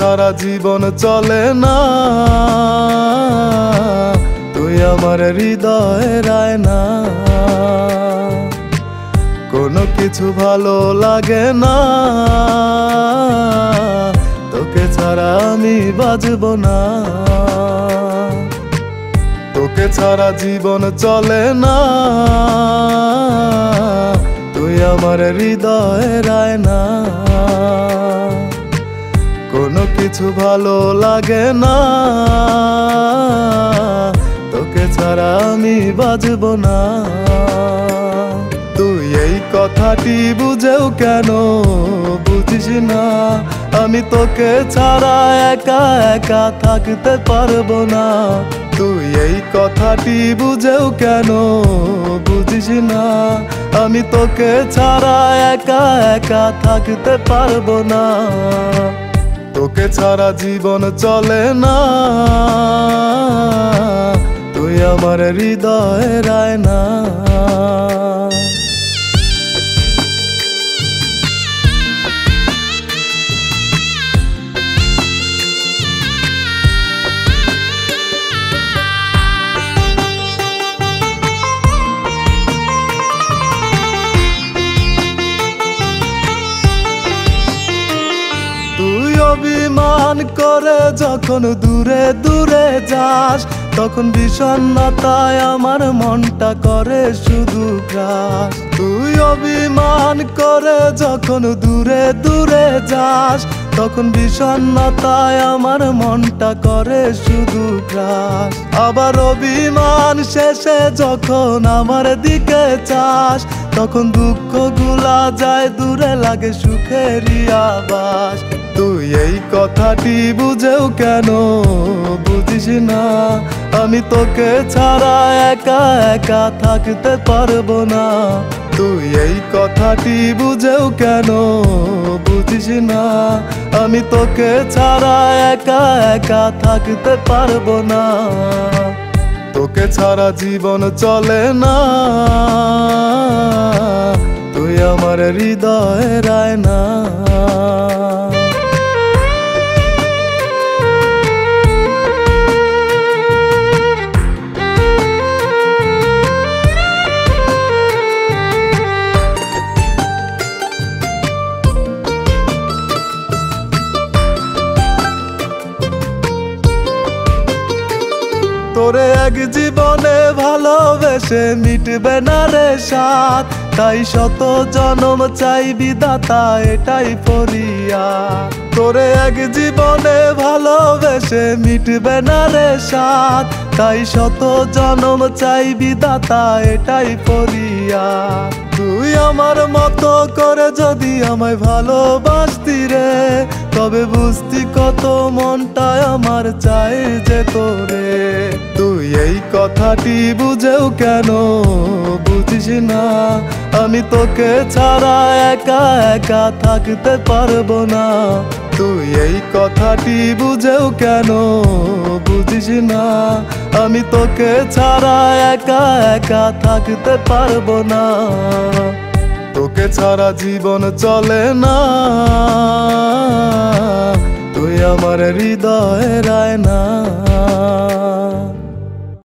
ছাড়া জীবন চলে না, তুই আমার হৃদয়ের আয়না। কোনো কিছু ভালো লাগে না, তোকে ছাড়া আমি বাঁচব না। তোকে ছাড়া জীবন চলে না, তুই আমার হৃদয়ের আয়না। কোনো কিছু ভালো লাগে না, তোকে ছাড়া আমি বাঁচব না। তুই এই কথাটি বুঝেও কেন বুঝিস না, আমি তোকে ছাড়া একা একা থাকতে পারবো না। তুই এই কথাটি বুঝেও কেন বুঝিস না, আমি তোকে ছাড়া একা একা থাকতে পারবো না। তোকে ছাড়া জীবন চলে না, তুই আমার হৃদয়ের আয়না। অভিমান করে যখন দূরে দূরে যাস, তখন বিষণ্ণতায় আমার মনটা করে শুধু গ্রাস। তুই অভিমান করে যখন দূরে দূরে যাস, তখন বিষণ্ণতায় আমার মনটা করে শুধু গ্রাস। আবার অভিমান শেষে যখন আমার দিকে চাস, তখন দুঃখগুলা যায় দূরে, লাগে সুখেরই আবাস। তুই এই কথাটি বুঝেও কেন বুঝিস না, আমি তোকে ছাড়া একা একা থাকতে পারবো না। তুই এই কথাটি বুঝেও কেন বুঝিস না, আমি তোকে ছাড়া একা একা থাকতে পারবো না। তোকে ছাড়া জীবন চলে না, তুই আমার হৃদয়ের আয়না। তোরে এক জীবনে ভালোবেসে মিটবে না রে সাথ, তাই শত জনম চাই বিধাতা এটাই ফরিয়াদ। তোরে এক জীবনে ভালোবেসে মিটবে না রে সাথ, তাই শত জনম চাই বিধাতা এটাই ফরিয়াদ। তুই আমার মতো করে যদি আমায় ভালোবাসতি রে, তবে বুঝতি কত মনটা আমার চাই যে তোরে। তুই এই কথাটি বুঝেও কেন বুঝিস না, আমি তোকে ছাড়া একা একা থাকতে পারবো না। তুই এই কথাটি বুঝেও কেন বুঝিস না, আমি তোকে ছাড়া একা একা থাকতে পারবো না। তোকে ছাড়া জীবন চলে না, তুই আমার হৃদয়ের আয়না।